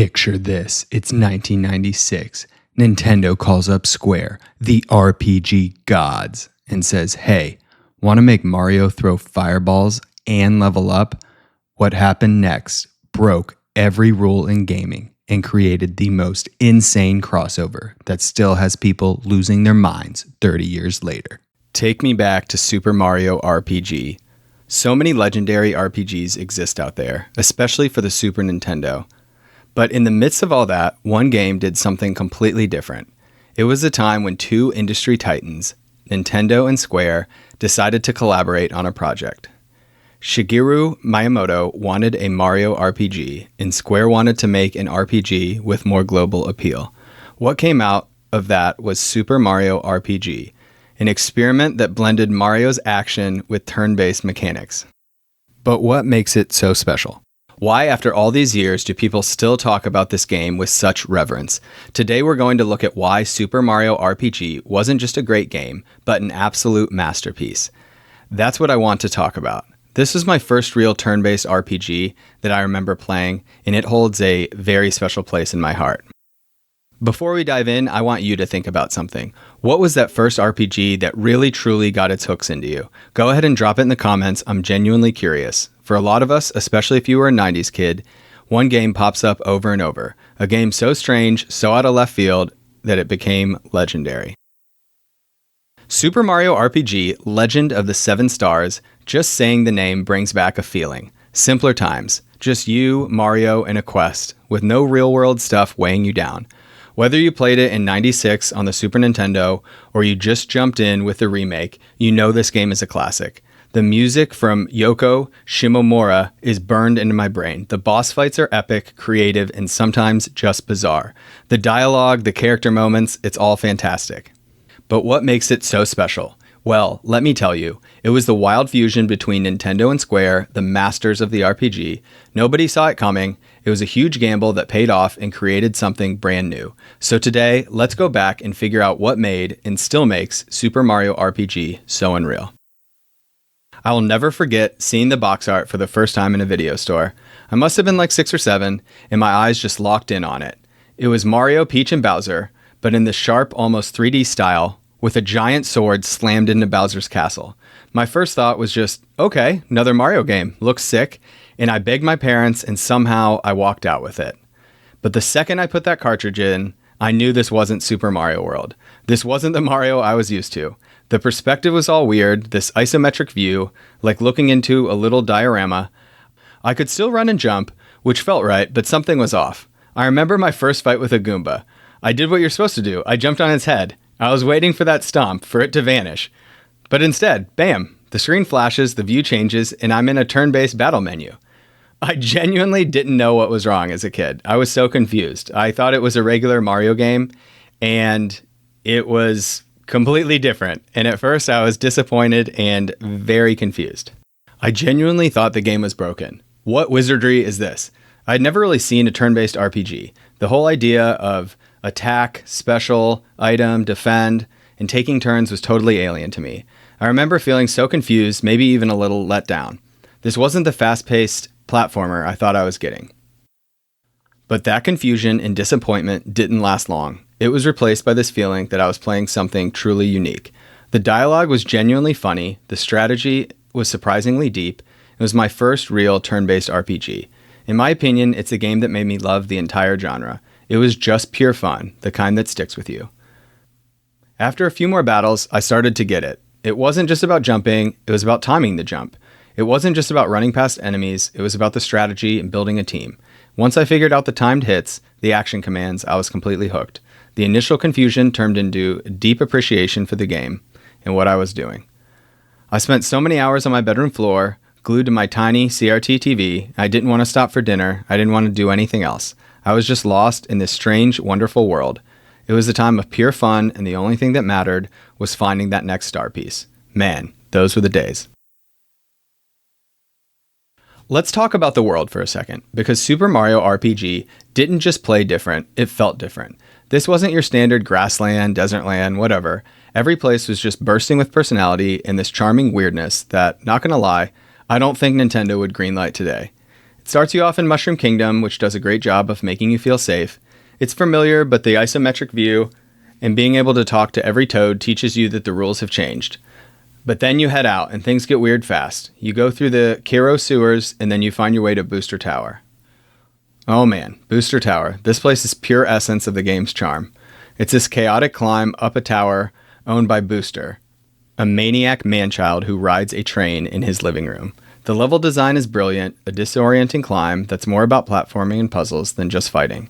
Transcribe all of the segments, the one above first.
Picture this, it's 1996. Nintendo calls up Square, the RPG gods, and says, hey, want to make Mario throw fireballs and level up? What happened next broke every rule in gaming and created the most insane crossover that still has people losing their minds 30 years later. Take me back to Super Mario RPG. So many legendary RPGs exist out there, especially for the Super Nintendo. But in the midst of all that, one game did something completely different. It was a time when two industry titans, Nintendo and Square, decided to collaborate on a project. Shigeru Miyamoto wanted a Mario RPG, and Square wanted to make an RPG with more global appeal. What came out of that was Super Mario RPG, an experiment that blended Mario's action with turn-based mechanics. But what makes it so special? Why, after all these years, do people still talk about this game with such reverence? Today we're going to look at why Super Mario RPG wasn't just a great game, but an absolute masterpiece. That's what I want to talk about. This was my first real turn-based RPG that I remember playing, and it holds a very special place in my heart. Before we dive in, I want you to think about something. What was that first RPG that really truly got its hooks into you? Go ahead and drop it in the comments. I'm genuinely curious. For a lot of us, especially if you were a 90s kid, one game pops up over and over. A game so strange, so out of left field, that it became legendary. Super Mario RPG, Legend of the Seven Stars, just saying the name brings back a feeling. Simpler times. Just you, Mario, and a quest, with no real-world stuff weighing you down. Whether you played it in '96 on the Super Nintendo, or you just jumped in with the remake, you know this game is a classic. The music from Yoko Shimomura is burned into my brain. The boss fights are epic, creative, and sometimes just bizarre. The dialogue, the character moments, it's all fantastic. But what makes it so special? Well, let me tell you, it was the wild fusion between Nintendo and Square, the masters of the RPG. Nobody saw it coming. It was a huge gamble that paid off and created something brand new. So today, let's go back and figure out what made, and still makes, Super Mario RPG so unreal. I will never forget seeing the box art for the first time in a video store. I must have been like 6 or 7, and my eyes just locked in on it. It was Mario, Peach, and Bowser, but in the sharp, almost 3D style, with a giant sword slammed into Bowser's castle. My first thought was just, okay, another Mario game, looks sick, and I begged my parents, and somehow I walked out with it. But the second I put that cartridge in, I knew this wasn't Super Mario World. This wasn't the Mario I was used to. The perspective was all weird, this isometric view, like looking into a little diorama. I could still run and jump, which felt right, but something was off. I remember my first fight with a Goomba. I did what you're supposed to do. I jumped on its head. I was waiting for that stomp, for it to vanish. But instead, bam, the screen flashes, the view changes, and I'm in a turn-based battle menu. I genuinely didn't know what was wrong as a kid. I was so confused. I thought it was a regular Mario game, and it was completely different. And at first, I was disappointed and very confused. I genuinely thought the game was broken. What wizardry is this? I'd never really seen a turn-based RPG. The whole idea of attack, special, item, defend, and taking turns was totally alien to me. I remember feeling so confused, maybe even a little let down. This wasn't the fast-paced platformer I thought I was getting. But that confusion and disappointment didn't last long. It was replaced by this feeling that I was playing something truly unique. The dialogue was genuinely funny, the strategy was surprisingly deep. It was my first real turn-based RPG. In my opinion, it's a game that made me love the entire genre. It was just pure fun, the kind that sticks with you. After a few more battles, I started to get it. It wasn't just about jumping, it was about timing the jump. It wasn't just about running past enemies, it was about the strategy and building a team. Once I figured out the timed hits, the action commands, I was completely hooked. The initial confusion turned into deep appreciation for the game and what I was doing. I spent so many hours on my bedroom floor, glued to my tiny CRT TV. I didn't want to stop for dinner. I didn't want to do anything else. I was just lost in this strange, wonderful world. It was a time of pure fun, and the only thing that mattered was finding that next star piece. Man, those were the days. Let's talk about the world for a second, because Super Mario RPG didn't just play different, it felt different. This wasn't your standard grassland, desert land, whatever. Every place was just bursting with personality and this charming weirdness that, not gonna lie, I don't think Nintendo would greenlight today. It starts you off in Mushroom Kingdom, which does a great job of making you feel safe. It's familiar, but the isometric view and being able to talk to every toad teaches you that the rules have changed. But then you head out, and things get weird fast. You go through the Kiro sewers, and then you find your way to Booster Tower. Oh man, Booster Tower. This place is pure essence of the game's charm. It's this chaotic climb up a tower owned by Booster, a maniac man-child who rides a train in his living room. The level design is brilliant, a disorienting climb that's more about platforming and puzzles than just fighting.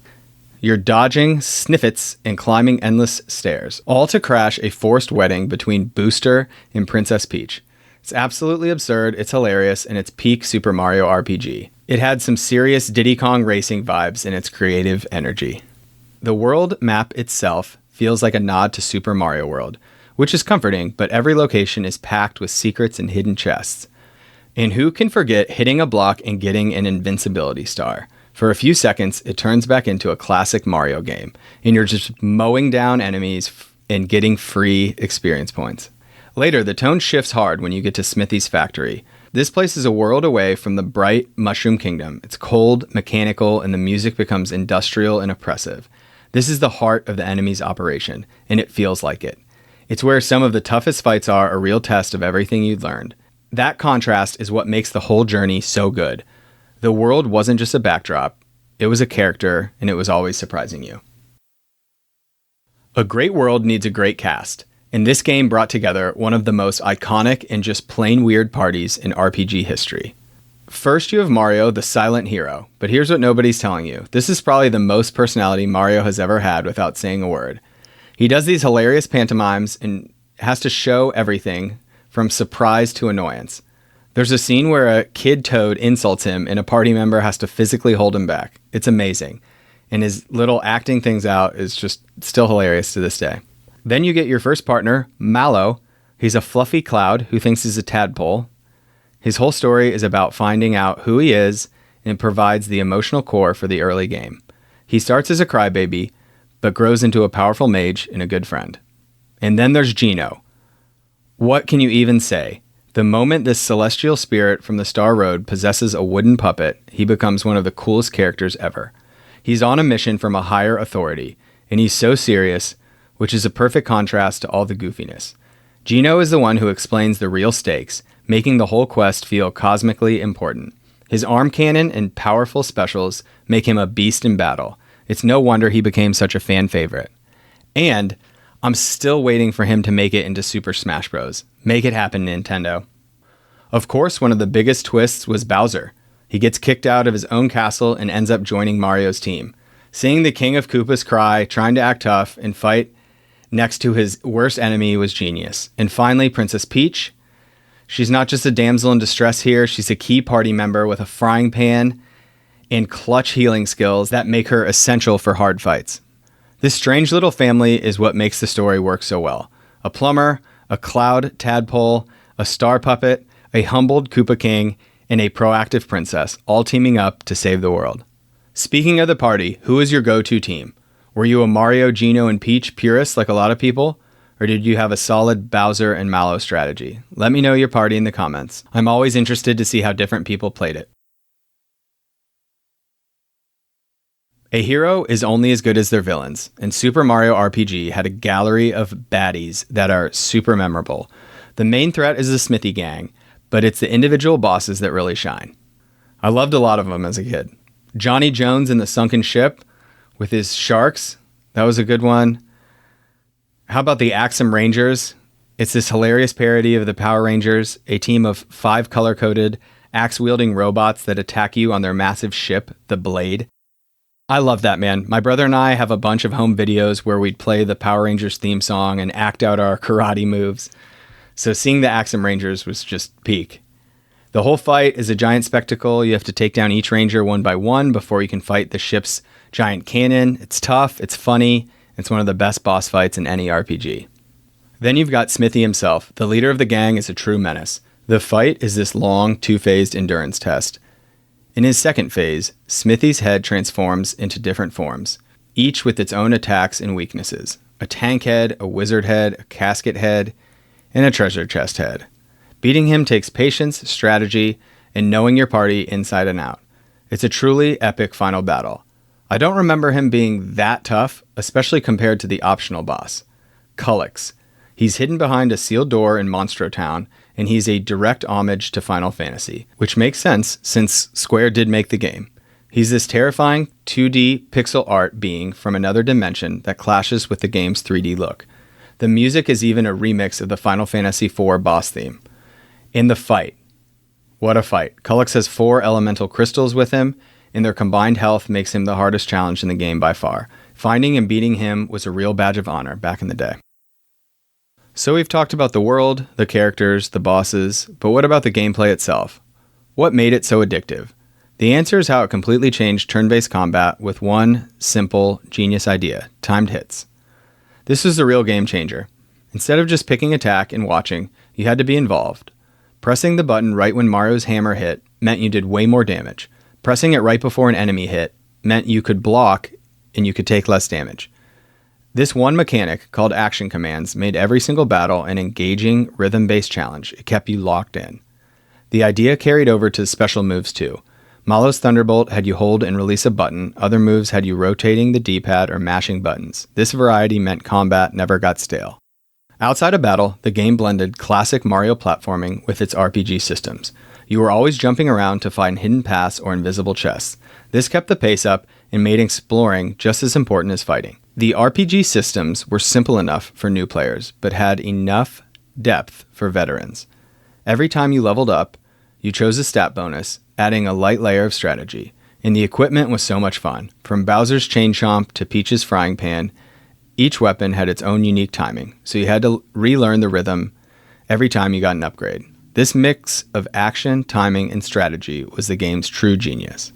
You're dodging sniffets and climbing endless stairs, all to crash a forced wedding between Booster and Princess Peach. It's absolutely absurd, it's hilarious, and it's peak Super Mario RPG. It had some serious Diddy Kong racing vibes in its creative energy. The world map itself feels like a nod to Super Mario World, which is comforting, but every location is packed with secrets and hidden chests. And who can forget hitting a block and getting an invincibility star? For a few seconds, it turns back into a classic Mario game, and you're just mowing down enemies and getting free experience points. Later, the tone shifts hard when you get to Smithy's factory. This place is a world away from the bright Mushroom Kingdom. It's cold, mechanical, and the music becomes industrial and oppressive. This is the heart of the enemy's operation, and it feels like it. It's where some of the toughest fights are a real test of everything you've learned. That contrast is what makes the whole journey so good. The world wasn't just a backdrop, it was a character, and it was always surprising you. A great world needs a great cast, and this game brought together one of the most iconic and just plain weird parties in RPG history. First, you have Mario, the silent hero, but here's what nobody's telling you. This is probably the most personality Mario has ever had without saying a word. He does these hilarious pantomimes and has to show everything from surprise to annoyance. There's a scene where a kid toad insults him and a party member has to physically hold him back. It's amazing. And his little acting things out is just still hilarious to this day. Then you get your first partner, Mallow. He's a fluffy cloud who thinks he's a tadpole. His whole story is about finding out who he is and provides the emotional core for the early game. He starts as a crybaby, but grows into a powerful mage and a good friend. And then there's Geno. What can you even say? The moment this celestial spirit from the Star Road possesses a wooden puppet, he becomes one of the coolest characters ever. He's on a mission from a higher authority, and he's so serious, which is a perfect contrast to all the goofiness. Geno is the one who explains the real stakes, making the whole quest feel cosmically important. His arm cannon and powerful specials make him a beast in battle. It's no wonder he became such a fan favorite. And I'm still waiting for him to make it into Super Smash Bros. Make it happen, Nintendo. Of course, one of the biggest twists was Bowser. He gets kicked out of his own castle and ends up joining Mario's team. Seeing the King of Koopas cry, trying to act tough, and fight next to his worst enemy was genius. And finally, Princess Peach. She's not just a damsel in distress here, she's a key party member with a frying pan and clutch healing skills that make her essential for hard fights. This strange little family is what makes the story work so well. A plumber, a cloud tadpole, a star puppet, a humbled Koopa King, and a proactive princess, all teaming up to save the world. Speaking of the party, who is your go-to team? Were you a Mario, Geno, and Peach purist like a lot of people? Or did you have a solid Bowser and Mallow strategy? Let me know your party in the comments. I'm always interested to see how different people played it. A hero is only as good as their villains, and Super Mario RPG had a gallery of baddies that are super memorable. The main threat is the Smithy gang, but it's the individual bosses that really shine. I loved a lot of them as a kid. Johnny Jones in the sunken ship with his sharks, that was a good one. How about the Axum Rangers? It's this hilarious parody of the Power Rangers, a team of 5 color-coded, axe-wielding robots that attack you on their massive ship, the Blade. I love that, man. My brother and I have a bunch of home videos where we'd play the Power Rangers theme song and act out our karate moves. So seeing the Axum Rangers was just peak. The whole fight is a giant spectacle. You have to take down each ranger one by one before you can fight the ship's giant cannon. It's tough, it's funny, it's one of the best boss fights in any RPG. Then you've got Smithy himself. The leader of the gang is a true menace. The fight is this long, 2-phased endurance test. In his second phase, Smithy's head transforms into different forms, each with its own attacks and weaknesses. A tank head, a wizard head, a casket head, and a treasure chest head. Beating him takes patience, strategy, and knowing your party inside and out. It's a truly epic final battle. I don't remember him being that tough, especially compared to the optional boss, Cullix. He's hidden behind a sealed door in Monstro Town, and he's a direct homage to Final Fantasy, which makes sense since Square did make the game. He's this terrifying 2D pixel art being from another dimension that clashes with the game's 3D look. The music is even a remix of the Final Fantasy IV boss theme. In the fight. What a fight. Cullix has 4 elemental crystals with him, and their combined health makes him the hardest challenge in the game by far. Finding and beating him was a real badge of honor back in the day. So we've talked about the world, the characters, the bosses, but what about the gameplay itself? What made it so addictive? The answer is how it completely changed turn-based combat with one simple, genius idea: timed hits. This was the real game changer. Instead of just picking attack and watching, you had to be involved. Pressing the button right when Mario's hammer hit meant you did way more damage. Pressing it right before an enemy hit meant you could block and you could take less damage. This one mechanic, called action commands, made every single battle an engaging, rhythm-based challenge. It kept you locked in. The idea carried over to special moves too. Malo's Thunderbolt had you hold and release a button. Other moves had you rotating the D-pad or mashing buttons. This variety meant combat never got stale. Outside of battle, the game blended classic Mario platforming with its RPG systems. You were always jumping around to find hidden paths or invisible chests. This kept the pace up and made exploring just as important as fighting. The RPG systems were simple enough for new players, but had enough depth for veterans. Every time you leveled up, you chose a stat bonus, adding a light layer of strategy. And the equipment was so much fun. From Bowser's Chain Chomp to Peach's Frying Pan, each weapon had its own unique timing, so you had to relearn the rhythm every time you got an upgrade. This mix of action, timing, and strategy was the game's true genius.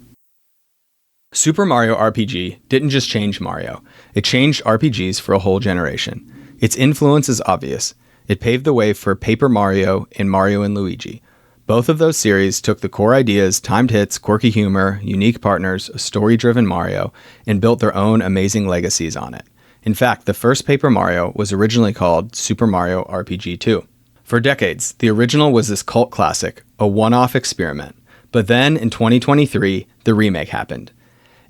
Super Mario RPG didn't just change Mario, it changed RPGs for a whole generation. Its influence is obvious. It paved the way for Paper Mario and Mario and Luigi. Both of those series took the core ideas, timed hits, quirky humor, unique partners, a story-driven Mario, and built their own amazing legacies on it. In fact, the first Paper Mario was originally called Super Mario RPG 2. For decades, the original was this cult classic, a one-off experiment. But then, in 2023, the remake happened.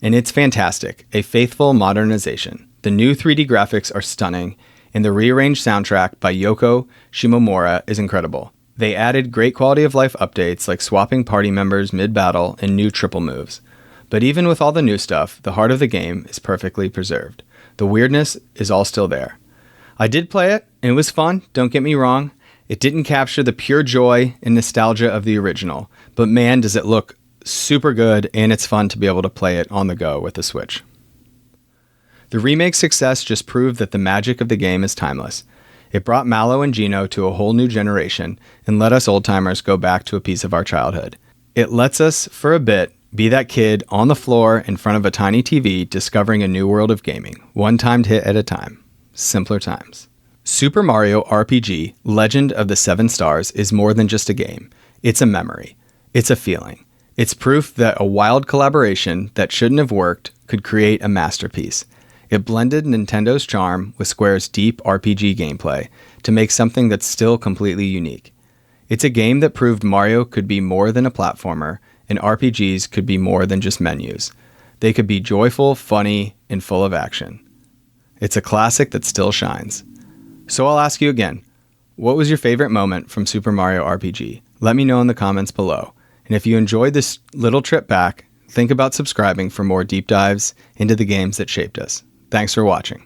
And it's fantastic, a faithful modernization. The new 3D graphics are stunning, and the rearranged soundtrack by Yoko Shimomura is incredible. They added great quality of life updates like swapping party members mid-battle and new triple moves. But even with all the new stuff, the heart of the game is perfectly preserved. The weirdness is all still there. I did play it, and it was fun, don't get me wrong. It didn't capture the pure joy and nostalgia of the original, but man, does it look super good, and it's fun to be able to play it on the go with the Switch. The remake's success just proved that the magic of the game is timeless. It brought Mallow and Geno to a whole new generation and let us old-timers go back to a piece of our childhood. It lets us, for a bit, be that kid on the floor in front of a tiny TV discovering a new world of gaming, one timed hit at a time. Simpler times. Super Mario RPG Legend of the Seven Stars is more than just a game. It's a memory. It's a feeling. It's proof that a wild collaboration that shouldn't have worked could create a masterpiece. It blended Nintendo's charm with Square's deep RPG gameplay to make something that's still completely unique. It's a game that proved Mario could be more than a platformer, and RPGs could be more than just menus. They could be joyful, funny, and full of action. It's a classic that still shines. So I'll ask you again, what was your favorite moment from Super Mario RPG? Let me know in the comments below. And if you enjoyed this little trip back, think about subscribing for more deep dives into the games that shaped us. Thanks for watching.